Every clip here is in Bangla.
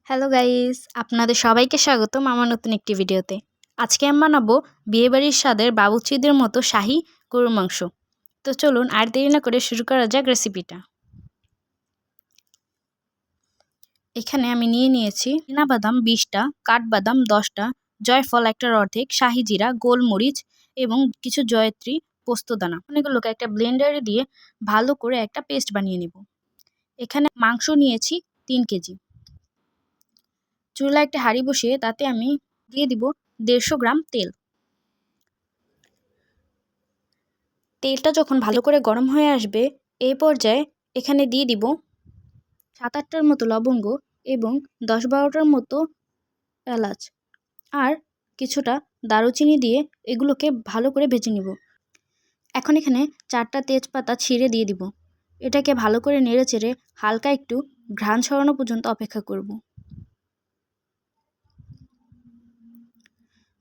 হ্যালো গাইস, আপনাদের সবাইকে স্বাগতম আমার নতুন একটি ভিডিওতে। আজকে আমি বানাবো বিয়েবাড়ির স্বাদের বাবুর্চিদের মতো শাহী গরুর মাংস। তো চলুন আর দেরি না করে শুরু করা যাক রেসিপিটা। এখানে আমি নিয়েছি চীনাবাদাম 20টা, কাঠবাদাম 10টা, জয়ফল একটার অর্ধেক, শাহী জিরা, গোলমরিচ এবং কিছু জয়ত্রী পোস্তদানা। এগুলোকে একটা ব্লেন্ডারে দিয়ে ভালো করে একটা পেস্ট বানিয়ে নেব। এখানে মাংস নিয়েছি 3 কেজি। চুলায় একটা হাঁড়ি বসিয়ে তাতে আমি দিয়ে দিব 150 গ্রাম তেল। তেলটা যখন ভালো করে গরম হয়ে আসবে এই পর্যায়ে এখানে দিয়ে দিব 7-8টার মতো লবঙ্গ এবং 10-12টার মতো এলাচ আর কিছুটা দারুচিনি দিয়ে এগুলোকে ভালো করে ভেজে নিব। এখন এখানে 4টা তেজপাতা ছিঁড়ে দিয়ে দিব। এটাকে ভালো করে নেড়েচেড়ে হালকা একটু ঘ্রাণ ছড়ানো পর্যন্ত অপেক্ষা করব।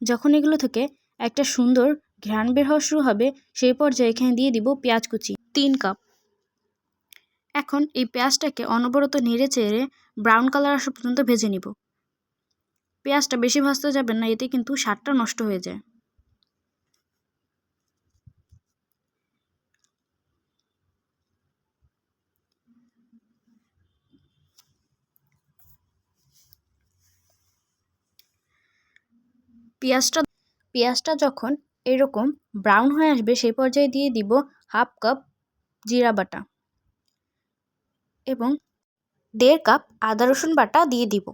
যখন এগুলো থেকে একটা সুন্দর ঘ্রাণ বের হওয়া শুরু হবে সেই পর্যায়ে এখানে দিয়ে দিব পেঁয়াজ কুচি 3 কাপ। এখন এই পেঁয়াজটাকে অনবরত নেড়ে চেড়ে ব্রাউন কালার আসা পর্যন্ত ভেজে নিব। পেঁয়াজটা বেশি ভাজতে যাবেন না, এতে কিন্তু স্বাদটা নষ্ট হয়ে যায়। পেঁয়াজটা যখন এরকম ব্রাউন হয়ে আসবে সেই পর্যায়ে দিয়ে দিব 1/2 কাপ জিরা বাটা এবং 1.5 কাপ আদা রসুন বাটা দিয়ে দিব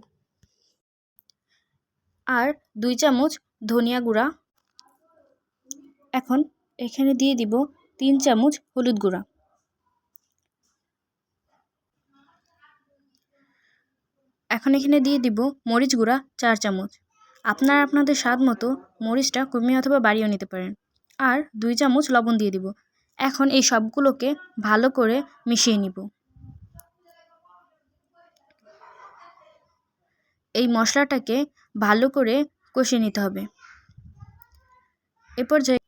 আর 2 চামচ ধনিয়া গুঁড়া। এখন এখানে দিয়ে দিব 3 চামচ হলুদ গুঁড়া। এখন এখানে দিয়ে দিব মরিচ গুঁড়া 4 চামচ। আপনারা আপনাদের স্বাদ মতো মরিচটা কমিয়ে অথবা বাড়িয়ে নিতে পারেন। আর 2 চামচ লবণ দিয়ে দিব। এখন এই সবগুলোকে ভালো করে মিশিয়ে নিব। এই মশলাটাকে ভালো করে কষিয়ে নিতে হবে। এ পর্যায়ে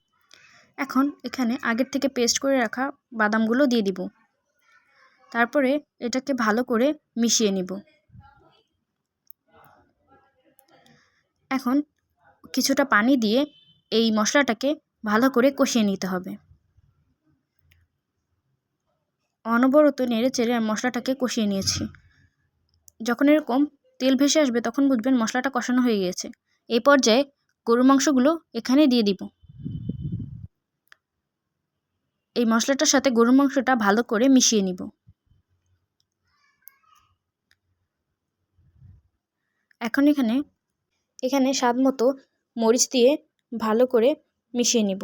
এখন এখানে আগের থেকে পেস্ট করে রাখা বাদামগুলো দিয়ে দিব। তারপরে এটাকে ভালো করে মিশিয়ে নিব। এখন কিছুটা পানি দিয়ে এই মশলাটাকে ভালো করে কষিয়ে নিতে হবে। অনবরত নেড়ে চেড়ে মশলাটাকে কষিয়ে নিয়েছি। যখন এরকম তেল ভেসে আসবে তখন বুঝবেন মশলাটা কষানো হয়ে গিয়েছে। এই পর্যায়ে গরুর মাংসগুলো এখানে দিয়ে দিব। এই মশলাটার সাথে গরুর মাংসটা ভালো করে মিশিয়ে নিব। এখন এখানে স্বাদ মতো মরিচ দিয়ে ভালো করে মিশিয়ে নিব।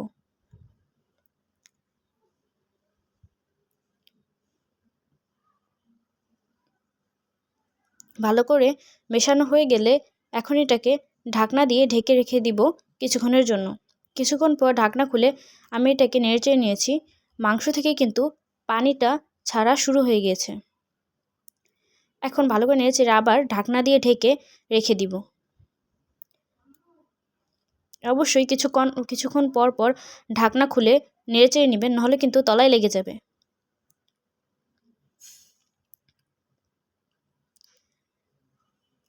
ভালো করে মেশানো হয়ে গেলে এখন এটাকে ঢাকনা দিয়ে ঢেকে রেখে দিব কিছুক্ষণের জন্য। কিছুক্ষণ পর ঢাকনা খুলে আমি এটাকে নেড়েচেড়ে নিয়েছি। মাংস থেকে কিন্তু পানিটা ছাড়া শুরু হয়ে গিয়েছে। এখন ভালো করে নেড়েচেড়ে আবার ঢাকনা দিয়ে ঢেকে রেখে দিব। অবশ্যই কিছুক্ষণ পর পর ঢাকনা খুলে নেড়েচেড়ে নেবেন, নাহলে কিন্তু তলায় লেগে যাবে।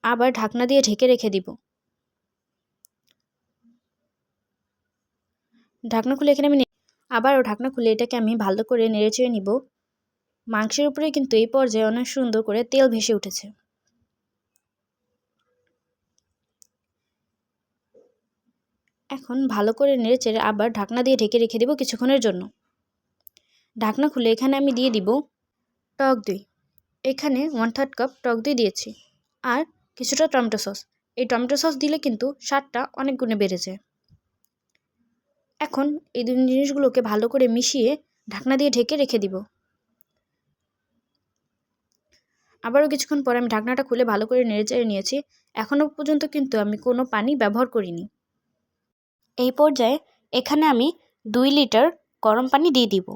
আবার ঢাকনা দিয়ে ঢেকে রেখে দিব। ঢাকনা খুলে এখানে আবারও ঢাকনা খুলে এটাকে আমি ভালো করে নেড়েচেড়ে নিব। মাংসের উপরে কিন্তু এই পর্যায়ে অনেক সুন্দর করে তেল ভেসে উঠেছে। এখন ভালো করে নেড়েচেড়ে আবার ঢাকনা দিয়ে ঢেকে রেখে দিব কিছুক্ষণের জন্য। ঢাকনা খুলে এখানে আমি দিয়ে দিব টক দই। এখানে 1/3 কাপ টক দই দিয়েছি আর কিছুটা টমেটো সস। এই টমেটো সস দিলে কিন্তু স্বাদটা অনেক গুণে বেড়ে যায়। এখন এই দুই জিনিসগুলোকে ভালো করে মিশিয়ে ঢাকনা দিয়ে ঢেকে রেখে দিব। আবারও কিছুক্ষণ পর আমি ঢাকনাটা খুলে ভালো করে নেড়েচেড়ে নিয়েছি। এখনও পর্যন্ত কিন্তু আমি কোনো পানি ব্যবহার করিনি। এই পর্যায়ে এখানে আমি 2 লিটার গরম পানি দিয়ে দিব।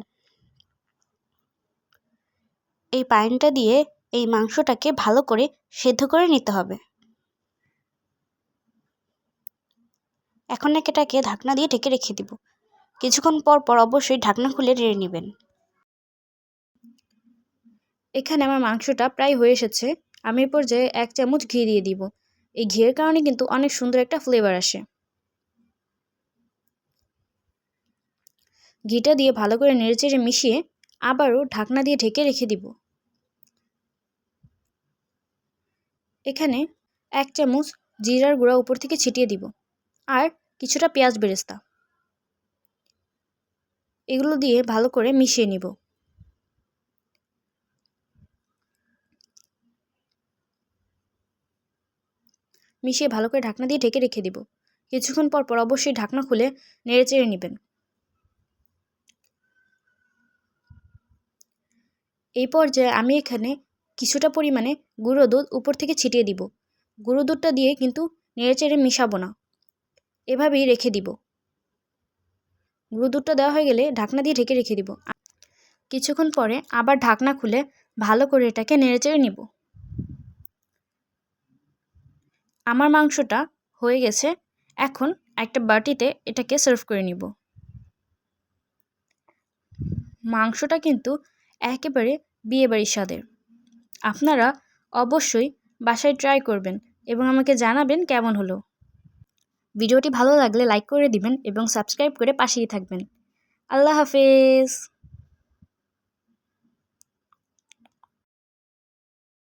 এই পানিটা দিয়ে এই মাংসটাকে ভালো করে সেদ্ধ করে নিতে হবে। এখন এটাকে ঢাকনা দিয়ে ঢেকে রেখে দিব। কিছুক্ষণ পর পর অবশ্যই ঢাকনা খুলে নেড়ে নেবেন। এখানে আমার মাংসটা প্রায় হয়ে এসেছে। আমি এই পর্যায়ে 1 চামচ ঘি দিয়ে দিব। এই ঘিয়ের কারণে কিন্তু অনেক সুন্দর একটা ফ্লেভার আসে। ঘিটা দিয়ে ভালো করে নেড়েচেড়ে মিশিয়ে আবারও ঢাকনা দিয়ে ঢেকে রেখে দিব। এখানে 1 চামচ জিরার গুঁড়া উপর থেকে ছিটিয়ে দিব আর কিছুটা পেঁয়াজ বেরেস্তা। এগুলো দিয়ে ভালো করে মিশিয়ে নিব। মিশিয়ে ভালো করে ঢাকনা দিয়ে ঢেকে রেখে দিব। কিছুক্ষণ পর পর অবশ্যই ঢাকনা খুলে নেড়েচেড়ে নেবেন। এই পর্যায়ে আমি এখানে কিছুটা পরিমাণে গুঁড়ো দুধ উপর থেকে ছিটিয়ে দিব। গুঁড়ো দুধটা দিয়ে কিন্তু নেড়েচেড়ে মিশাবো না, এভাবেই রেখে দিব। গুঁড়ো দুধটা দেওয়া হয়ে গেলে ঢাকনা দিয়ে ঢেকে রেখে দিব। কিছুক্ষণ পরে আবার ঢাকনা খুলে ভালো করে এটাকে নেড়েচেড়ে নিব। আমার মাংসটা হয়ে গেছে। এখন একটা বাটিতে এটাকে সার্ভ করে নিব। মাংসটা কিন্তু একেবারে বিয়েবাড়ির স্বাদের। আপনারা অবশ্যই বাসায় ট্রাই করবেন এবং আমাকে জানাবেন কেমন হলো। ভিডিওটি ভালো লাগলে লাইক করে দিবেন এবং সাবস্ক্রাইব করে পাশেই থাকবেন। আল্লাহ হাফেজ।